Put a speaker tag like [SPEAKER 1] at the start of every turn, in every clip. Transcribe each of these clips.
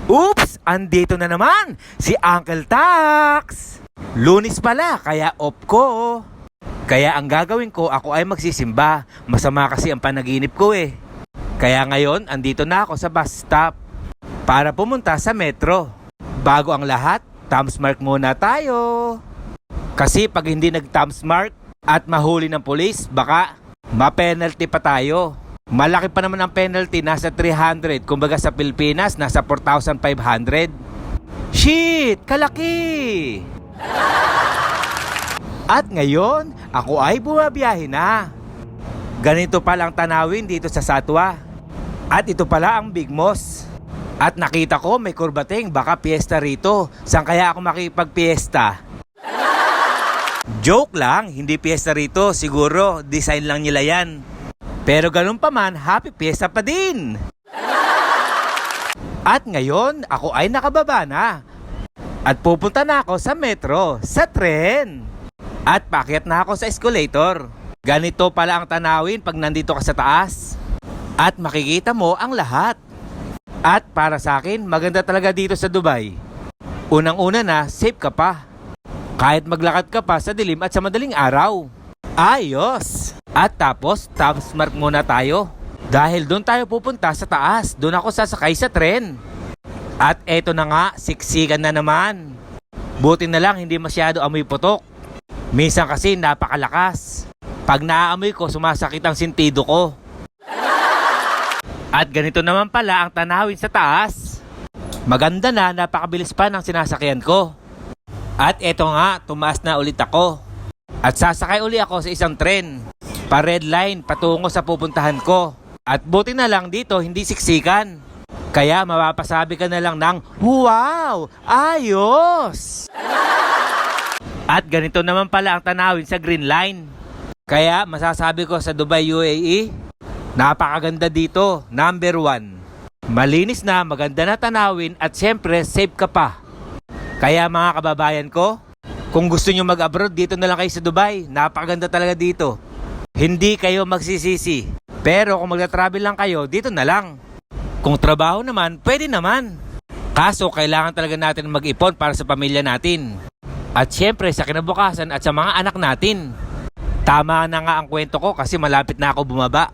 [SPEAKER 1] Oops! Andito na naman si Uncle Tax! Lunes pala, kaya off ko. Kaya ang gagawin ko, ako ay magsisimba. Masama kasi ang panaginip ko eh. Kaya ngayon, andito na ako sa bus stop para pumunta sa metro. Bago ang lahat, thumbs mark muna tayo. Kasi pag hindi nag-thumbs mark at mahuli ng pulis, baka ma-penalty pa tayo. Malaki pa naman ang penalty, nasa 300. Kumbaga sa Pilipinas, nasa 4,500. Shit! Kalaki! At ngayon, ako ay bumabiyahe na. Ganito pala ang tanawin dito sa Satwa. At ito pala ang Big Moss. At nakita ko may kurbating, baka piyesta rito. Saan kaya ako makipagpiesta? Joke lang, hindi piyesta rito. Siguro, design lang nila yan. Pero ganun pa man, happy piyesta pa din. At ngayon, ako ay nakababa na. At pupunta na ako sa metro, sa tren. At paakyat na ako sa escalator. Ganito pala ang tanawin pag nandito ka sa taas. At makikita mo ang lahat. At para sa akin, maganda talaga dito sa Dubai. Unang-una na, safe ka pa. Kahit maglakad ka pa sa dilim at sa madaling araw. Ayos! At tapos, thumbs mark muna tayo. Dahil doon tayo pupunta sa taas. Doon ako sasakay sa tren. At eto na nga, siksikan na naman. Buti na lang hindi masyado amoy putok. Minsan kasi napakalakas. Pag naaamoy ko, sumasakit ang sentido ko. At ganito naman pala ang tanawin sa taas. Maganda na, napakabilis pa ng sinasakyan ko. At eto nga, tumaas na ulit ako. At sasakay uli ako sa isang tren. Pa-red line, patungo sa pupuntahan ko. At buti na lang dito, hindi siksikan. Kaya mapapasabi ka na lang ng, wow! Ayos! At ganito naman pala ang tanawin sa green line. Kaya masasabi ko sa Dubai, UAE, napakaganda dito, number 1. Malinis na, maganda na tanawin at syempre safe ka pa. Kaya mga kababayan ko, kung gusto nyo mag-abroad, dito na lang kayo sa Dubai. Napakaganda talaga dito. Hindi kayo magsisisi. Pero kung magta-travel lang kayo, dito na lang. Kung trabaho naman, pwede naman. Kaso, kailangan talaga natin mag-ipon para sa pamilya natin. At syempre, sa kinabukasan at sa mga anak natin. Tama na nga ang kwento ko kasi malapit na ako bumaba.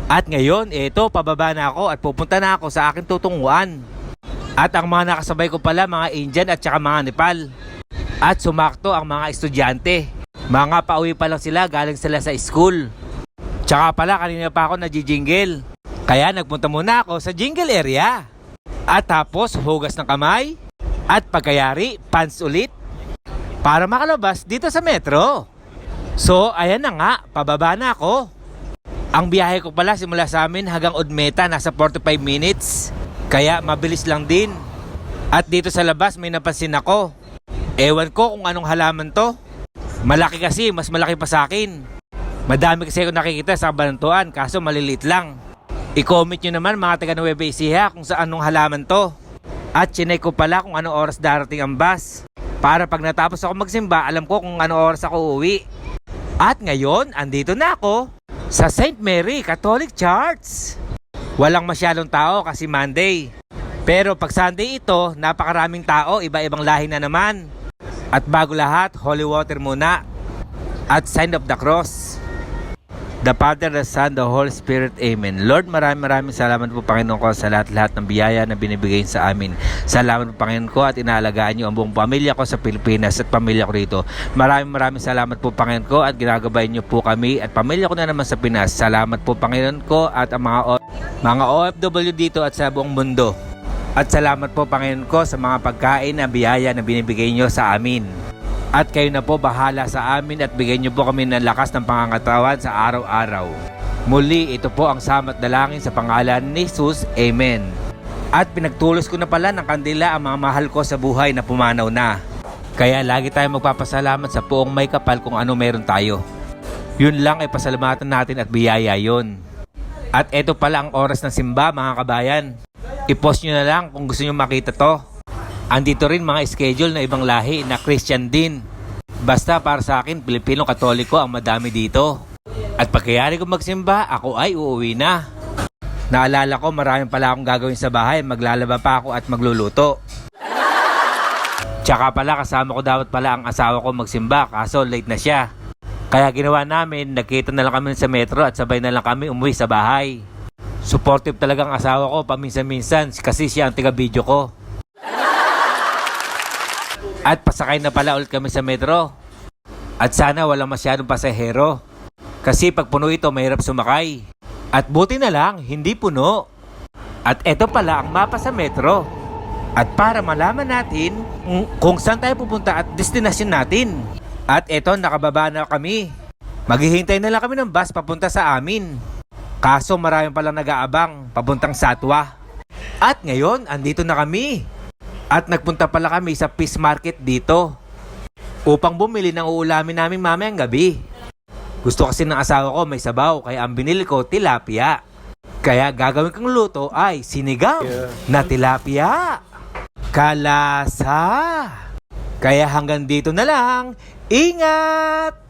[SPEAKER 1] At ngayon, eto, pababa na ako at pupunta na ako sa aking tutunguan. At ang mga nakasabay ko pala, mga Indian at saka mga Nepal. At sumakto ang mga estudyante. Mga pauwi pa lang sila, galing sila sa school. Tsaka pala kanina pa ako nagji-jingle. Kaya nagpunta muna ako sa jingle area. At tapos hugas ng kamay. At pagkayari, pants ulit. Para makalabas dito sa metro. So ayan na nga, pababa na ako. Ang biyahe ko pala simula sa amin hanggang Udmeta, nasa 45 minutes. Kaya mabilis lang din. At dito sa labas may napansin ako. Ewan ko kung anong halaman to. Malaki kasi, mas malaki pa sa akin. Madami kasi ako nakikita sa Bantuan, kaso maliliit lang. I-comment nyo naman mga taga Nueva Ecija kung sa anong halaman to. At chinek ko pala kung anong oras darating ang bus. Para pag natapos ako magsimba, alam ko kung anong oras ako uuwi. At ngayon, andito na ako sa St. Mary Catholic Church. Walang masyadong tao kasi Monday. Pero pag Sunday ito, napakaraming tao, iba-ibang lahi na naman. At bago lahat, holy water muna. At sign of the cross. The Father, the Son, the Holy Spirit. Amen. Lord, maraming salamat po Panginoon ko sa lahat ng biyaya na binibigay sa amin. Salamat po Panginoon ko at inaalagaan niyo ang buong pamilya ko sa Pilipinas at pamilya ko rito. Maraming salamat po Panginoon ko at ginagabayan niyo po kami at pamilya ko na naman sa Pinas. Salamat po Panginoon ko at ang mga OFW dito at sa buong mundo. At salamat po Panginoon ko sa mga pagkain na biyaya na binibigay niyo sa amin. At kayo na po bahala sa amin at bigyan niyo po kami ng lakas ng pangangatawan sa araw-araw. Muli, ito po ang samat dalangin sa pangalan ni Jesus. Amen. At pinagtulos ko na pala ng kandila ang mga mahal ko sa buhay na pumanaw na. Kaya lagi tayong magpapasalamat sa poong may kapal kung ano meron tayo. Yun lang ay pasalamatan natin at biyaya yun. At ito pala ang oras ng simba mga kabayan. I-post nyo na lang kung gusto nyo makita to. Andito rin mga schedule na ibang lahi na Christian din. Basta para sa akin, Pilipino Katoliko ang madami dito. At pagkayari ko magsimba, ako ay uuwi na. Naalala ko maraming pala akong gagawin sa bahay, maglalaba pa ako at magluluto. Tsaka pala kasama ko dapat pala ang asawa ko magsimba, kaso late na siya. Kaya ginawa namin, nagkita na lang kami sa metro at sabay na lang kami umuwi sa bahay. Supportive talaga ang asawa ko paminsan-minsan kasi siya ang tiga-video ko. At pasakay na pala ulit kami sa metro. At sana walang masyadong pasahero. Kasi pag puno ito, mahirap sumakay. At buti na lang, hindi puno. At eto pala ang mapa sa metro. At para malaman natin kung saan tayo pupunta at destinasyon natin. At eto, nakababa na kami. Maghihintay na lang kami ng bus papunta sa amin. Kaso maraming palang nag-aabang papuntang Satwa. At ngayon, andito na kami. At nagpunta pala kami sa Fish Market dito upang bumili ng uulamin namin mamayang gabi. Gusto kasi ng asawa ko may sabaw, kaya ang binili ko tilapia. Kaya gagawin kong luto ay sinigang na tilapia. Kalasa. Kaya hanggang dito na lang. Ingat!